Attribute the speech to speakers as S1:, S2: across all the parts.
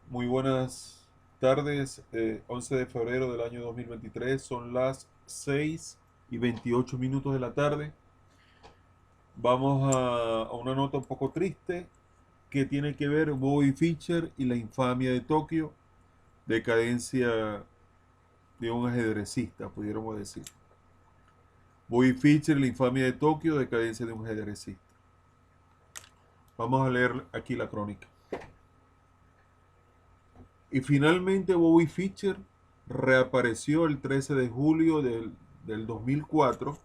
S1: Muy buenas tardes, 11 de febrero del año 2023, son las 6:28 de la tarde. Vamos a una nota un poco triste que tiene que ver Bobby Fischer y la infamia de Tokio, decadencia de un ajedrecista, pudiéramos decir. Bobby Fischer y la infamia de Tokio, decadencia de un ajedrecista. Vamos a leer aquí la crónica. Y finalmente Bobby Fischer reapareció el 13 de julio del 2004,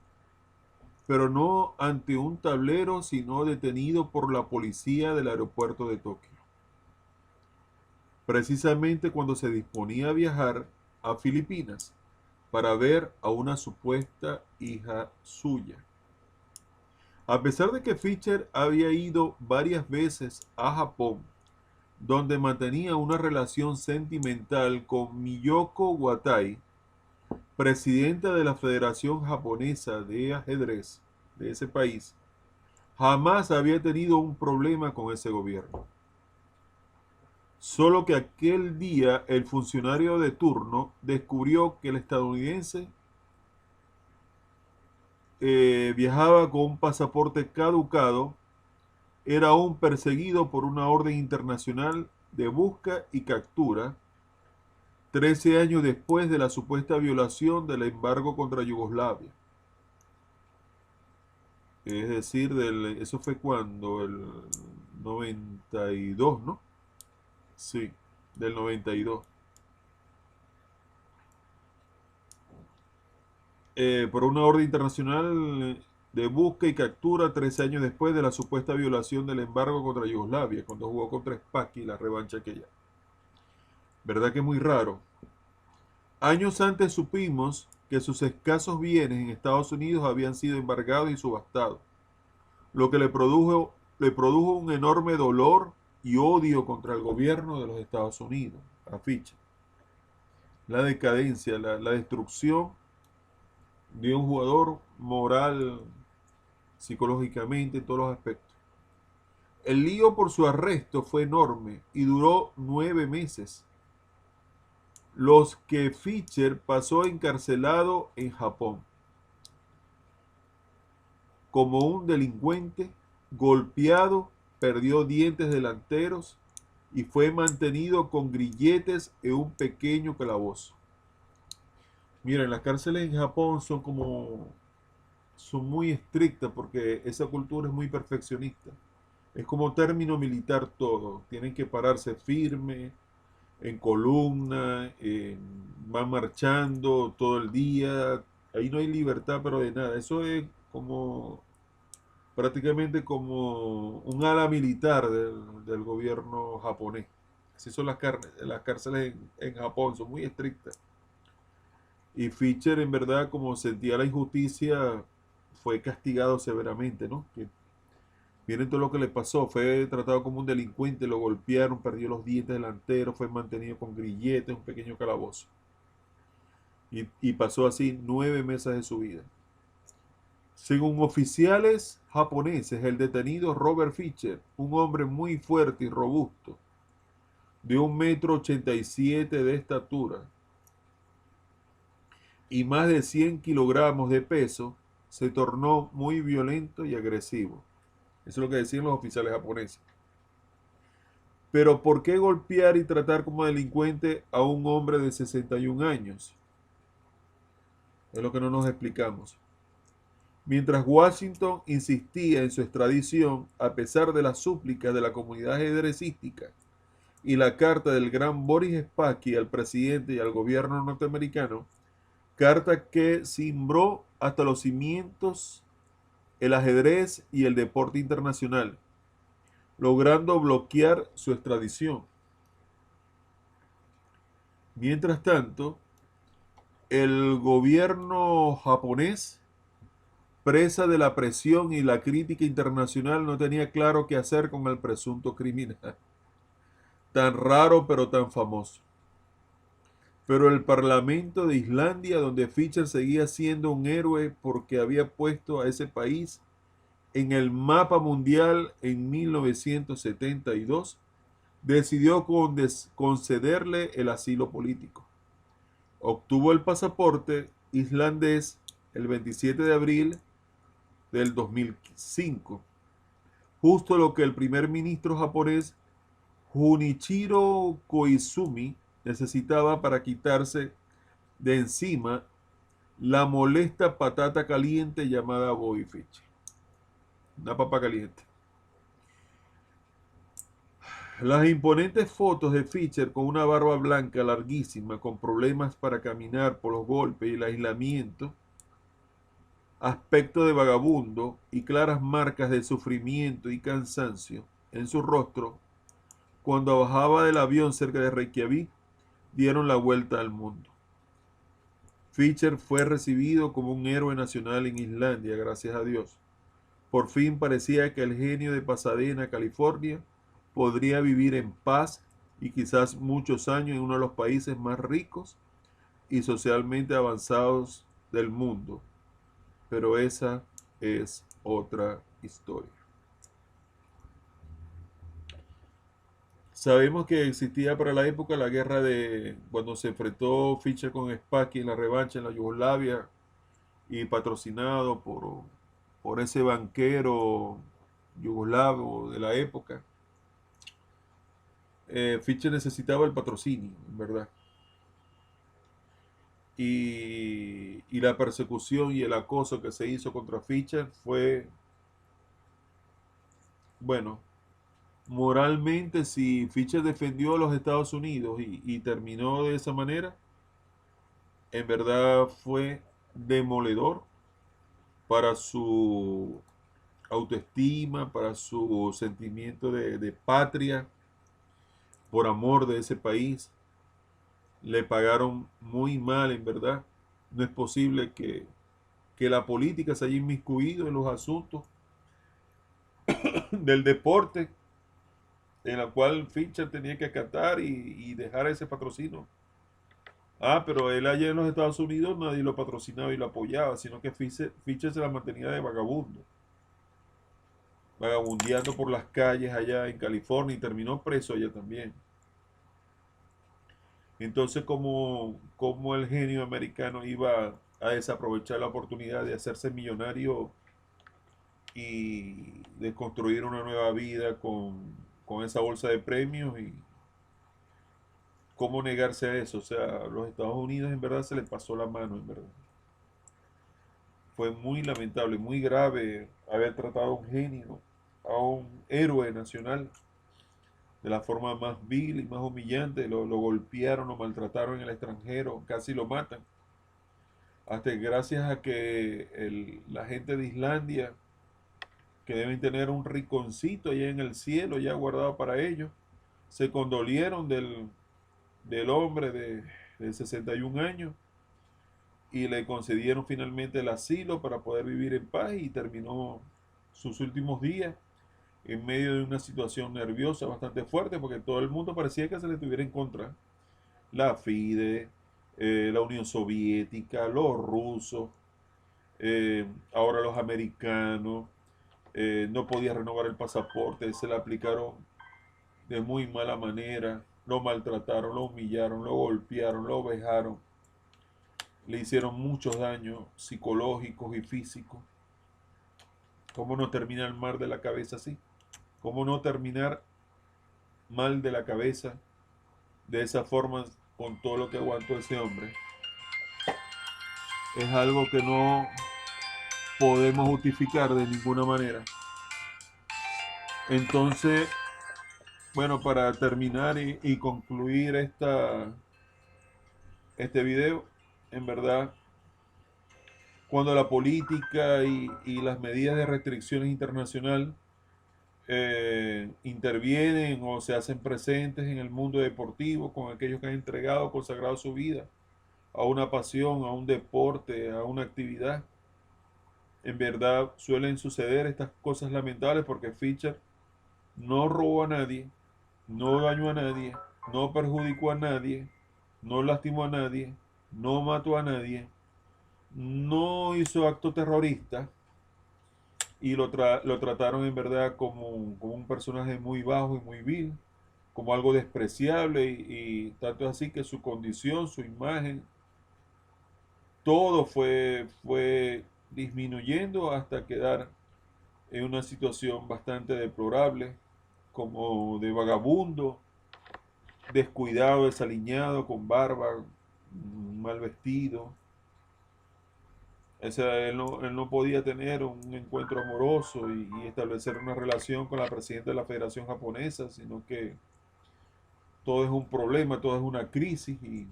S1: pero no ante un tablero, sino detenido por la policía del aeropuerto de Tokio, precisamente cuando se disponía a viajar a Filipinas para ver a una supuesta hija suya. A pesar de que Fischer había ido varias veces a Japón, donde mantenía una relación sentimental con Miyoko Watai, presidenta de la Federación Japonesa de Ajedrez de ese país, jamás había tenido un problema con ese gobierno. Solo que aquel día el funcionario de turno descubrió que el estadounidense viajaba con un pasaporte caducado, era aún perseguido por una orden internacional de busca y captura 13 años después de la supuesta violación del embargo contra Yugoslavia. Es decir, eso fue cuando, el 92, ¿no? Sí, del 92. Por una orden internacional de busca y captura 13 años después de la supuesta violación del embargo contra Yugoslavia, cuando jugó contra Spassky, la revancha aquella. ¿Verdad que es muy raro? Años antes supimos que sus escasos bienes en Estados Unidos habían sido embargados y subastados, lo que le produjo un enorme dolor y odio contra el gobierno de los Estados Unidos, a Fischer. La decadencia, la destrucción de un jugador moral, psicológicamente, en todos los aspectos. El lío por su arresto fue enorme y duró 9 meses, los que Fischer pasó encarcelado en Japón como un delincuente, golpeado, perdió dientes delanteros y fue mantenido con grilletes en un pequeño calabozo. Miren, las cárceles en Japón son muy estrictas porque esa cultura es muy perfeccionista. Es como término militar todo. Tienen que pararse firme, en columna, van marchando todo el día. Ahí no hay libertad, pero de nada. Eso es como prácticamente como un ala militar del gobierno japonés. Así son las cárceles en Japón, son muy estrictas. Y Fischer, en verdad, como sentía la injusticia, fue castigado severamente, ¿no? Que miren todo lo que le pasó. Fue tratado como un delincuente, lo golpearon, perdió los dientes delanteros, fue mantenido con grilletes en un pequeño calabozo. Y pasó así 9 meses de su vida. Según oficiales japoneses, el detenido Robert Fischer, un hombre muy fuerte y robusto, de 1,87 m de estatura y más de 100 kilogramos de peso, se tornó muy violento y agresivo. Eso es lo que decían los oficiales japoneses. Pero ¿por qué golpear y tratar como delincuente a un hombre de 61 años? Es lo que no nos explicamos. Mientras Washington insistía en su extradición, a pesar de las súplicas de la comunidad ajedrecística y la carta del gran Boris Spassky al presidente y al gobierno norteamericano, carta que cimbró hasta los cimientos el ajedrez y el deporte internacional, logrando bloquear su extradición. Mientras tanto, el gobierno japonés, presa de la presión y la crítica internacional, no tenía claro qué hacer con el presunto criminal, tan raro pero tan famoso. Pero el Parlamento de Islandia, donde Fischer seguía siendo un héroe porque había puesto a ese país en el mapa mundial en 1972, decidió concederle el asilo político. Obtuvo el pasaporte islandés el 27 de abril del 2005, justo lo que el primer ministro japonés Junichiro Koizumi necesitaba para quitarse de encima la molesta patata caliente llamada Bobby Fischer. Una papa caliente. Las imponentes fotos de Fischer con una barba blanca larguísima, con problemas para caminar por los golpes y el aislamiento, aspecto de vagabundo y claras marcas de sufrimiento y cansancio en su rostro, cuando bajaba del avión cerca de Reykjavik, dieron la vuelta al mundo. Fischer fue recibido como un héroe nacional en Islandia, gracias a Dios. Por fin parecía que el genio de Pasadena, California, podría vivir en paz y quizás muchos años en uno de los países más ricos y socialmente avanzados del mundo. Pero esa es otra historia. Sabemos que existía para la época la guerra de cuando se enfrentó Fischer con Spassky en la revancha en la Yugoslavia y patrocinado por ese banquero yugoslavo de la época. Fischer necesitaba el patrocinio, en verdad. Y la persecución y el acoso que se hizo contra Fischer fue, bueno, moralmente, si Fischer defendió a los Estados Unidos y terminó de esa manera, en verdad fue demoledor para su autoestima, para su sentimiento de patria, por amor de ese país. Le pagaron muy mal, en verdad. No es posible que la política se haya inmiscuido en los asuntos del deporte, en la cual Fischer tenía que acatar y dejar ese patrocinio. Ah, pero él allá en los Estados Unidos nadie lo patrocinaba y lo apoyaba, sino que Fischer se la mantenía de vagabundo, vagabundeando por las calles allá en California y terminó preso allá también. Entonces, como el genio americano iba a desaprovechar la oportunidad de hacerse millonario y de construir una nueva vida con esa bolsa de premios, y cómo negarse a eso. O sea, los Estados Unidos en verdad se le pasó la mano, en verdad. Fue muy lamentable, muy grave haber tratado a un genio, a un héroe nacional, de la forma más vil y más humillante. Lo golpearon, lo maltrataron en el extranjero, casi lo matan. Hasta gracias a que la gente de Islandia, que deben tener un rinconcito allá en el cielo ya guardado para ellos, se condolieron del hombre de 61 años y le concedieron finalmente el asilo para poder vivir en paz, y terminó sus últimos días en medio de una situación nerviosa bastante fuerte, porque todo el mundo parecía que se le tuviera en contra. La FIDE, la Unión Soviética, los rusos, ahora los americanos. No podía renovar el pasaporte, se le aplicaron de muy mala manera, lo maltrataron, lo humillaron, lo golpearon, lo vejaron, le hicieron muchos daños psicológicos y físicos. ¿Cómo no terminar mal de la cabeza así? ¿Cómo no terminar mal de la cabeza de esa forma con todo lo que aguantó ese hombre? Es algo que no podemos justificar de ninguna manera. Entonces, bueno, para terminar y concluir este video, en verdad, cuando la política y las medidas de restricciones internacional intervienen o se hacen presentes en el mundo deportivo con aquellos que han entregado, consagrado su vida a una pasión, a un deporte, a una actividad, en verdad suelen suceder estas cosas lamentables, porque Fischer no robó a nadie, no dañó a nadie, no perjudicó a nadie, no lastimó a nadie, no mató a nadie, no hizo acto terrorista, y lo trataron en verdad como un personaje muy bajo y muy vil, como algo despreciable y tanto es así que su condición, su imagen, todo fue disminuyendo hasta quedar en una situación bastante deplorable, como de vagabundo, descuidado, desaliñado, con barba, mal vestido. Él no podía tener un encuentro amoroso y establecer una relación con la presidenta de la Federación Japonesa, sino que todo es un problema, todo es una crisis y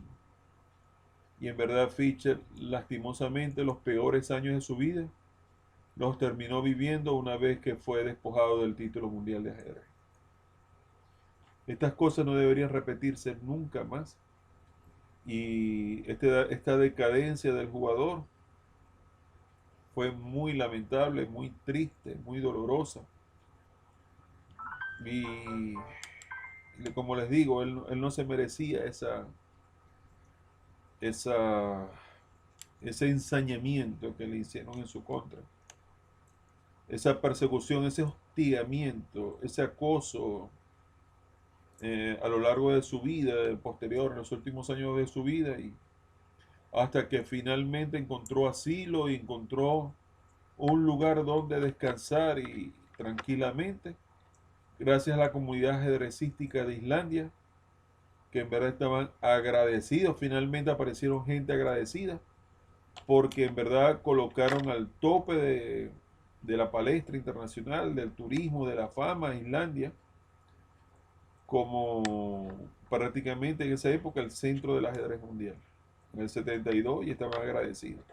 S1: en verdad Fischer lastimosamente los peores años de su vida los terminó viviendo una vez que fue despojado del título mundial de ajedrez. Estas cosas no deberían repetirse nunca más y esta decadencia del jugador fue muy lamentable, muy triste, muy dolorosa y como les digo, él no se merecía esa, ese ensañamiento que le hicieron en su contra, esa persecución, ese hostigamiento, ese acoso a lo largo de su vida, posterior, en los últimos años de su vida, y hasta que finalmente encontró asilo y encontró un lugar donde descansar y tranquilamente, gracias a la comunidad ajedrecística de Islandia, que en verdad estaban agradecidos, finalmente aparecieron gente agradecida, porque en verdad colocaron al tope de la palestra internacional, del turismo, de la fama a Islandia, como prácticamente en esa época el centro del ajedrez mundial, en el 72, y estaban agradecidos.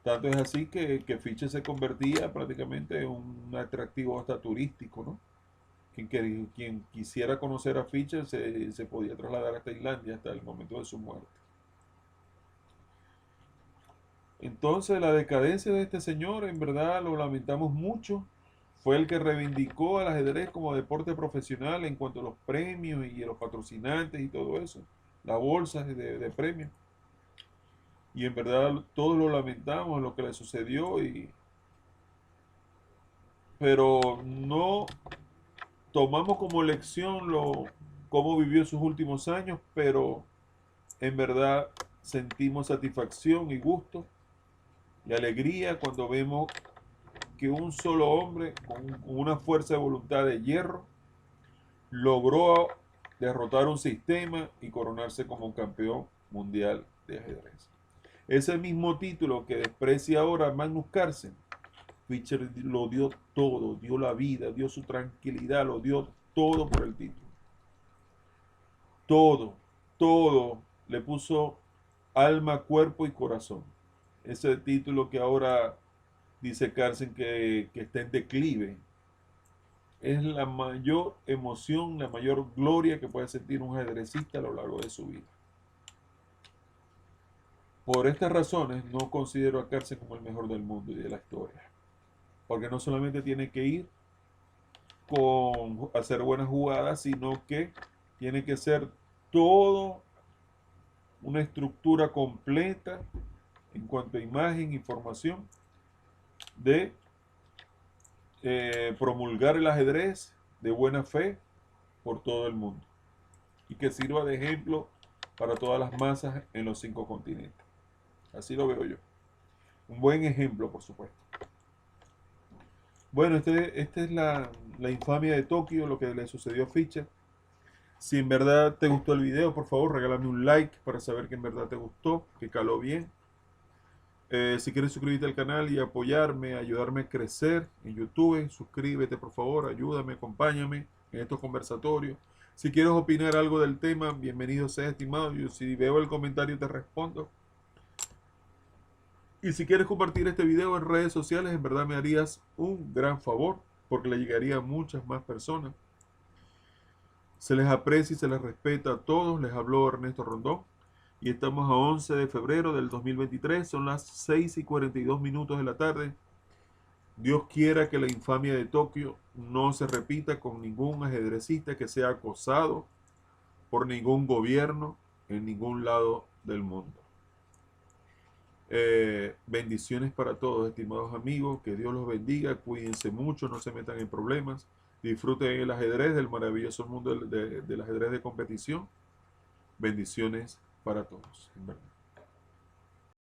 S1: Tanto es así que Fischer se convertía prácticamente en un atractivo hasta turístico, ¿no? Quien quisiera conocer a Fischer se podía trasladar hasta Islandia hasta el momento de su muerte. Entonces la decadencia de este señor, en verdad lo lamentamos mucho. Fue el que reivindicó al ajedrez como deporte profesional en cuanto a los premios y a los patrocinantes y todo eso, las bolsas de premios. Y en verdad todos lo lamentamos lo que le sucedió, pero no tomamos como lección cómo vivió sus últimos años, pero en verdad sentimos satisfacción y gusto y alegría cuando vemos que un solo hombre con una fuerza de voluntad de hierro logró derrotar un sistema y coronarse como campeón mundial de ajedrez. Ese mismo título que desprecia ahora Magnus Carlsen, Fischer lo dio todo, dio la vida, dio su tranquilidad, lo dio todo por el título. Todo, todo, le puso alma, cuerpo y corazón. Ese título que ahora dice Carlsen que está en declive, es la mayor emoción, la mayor gloria que puede sentir un ajedrecista a lo largo de su vida. Por estas razones no considero a Carlsen como el mejor del mundo y de la historia. Porque no solamente tiene que ir con hacer buenas jugadas, sino que tiene que ser todo una estructura completa en cuanto a imagen, información, de promulgar el ajedrez de buena fe por todo el mundo y que sirva de ejemplo para todas las masas en los 5 continentes. Así lo veo yo. Un buen ejemplo, por supuesto. Bueno, esta es la infamia de Tokio, lo que le sucedió a Fischer. Si en verdad te gustó el video, por favor, regálame un like para saber que en verdad te gustó, que caló bien. Si quieres suscribirte al canal y apoyarme, ayudarme a crecer en YouTube, suscríbete por favor, ayúdame, acompáñame en estos conversatorios. Si quieres opinar algo del tema, bienvenido sea, estimado. Yo, si veo el comentario te respondo. Y si quieres compartir este video en redes sociales, en verdad me harías un gran favor, porque le llegaría a muchas más personas. Se les aprecia y se les respeta a todos. Les habló Ernesto Rondón. Y estamos a 11 de febrero del 2023. Son las 6:42 de la tarde. Dios quiera que la infamia de Tokio no se repita con ningún ajedrecista que sea acosado por ningún gobierno en ningún lado del mundo. Bendiciones para todos, estimados amigos. Que Dios los bendiga. Cuídense mucho, no se metan en problemas. Disfruten el ajedrez, del maravilloso mundo del ajedrez de competición. Bendiciones para todos, en verdad.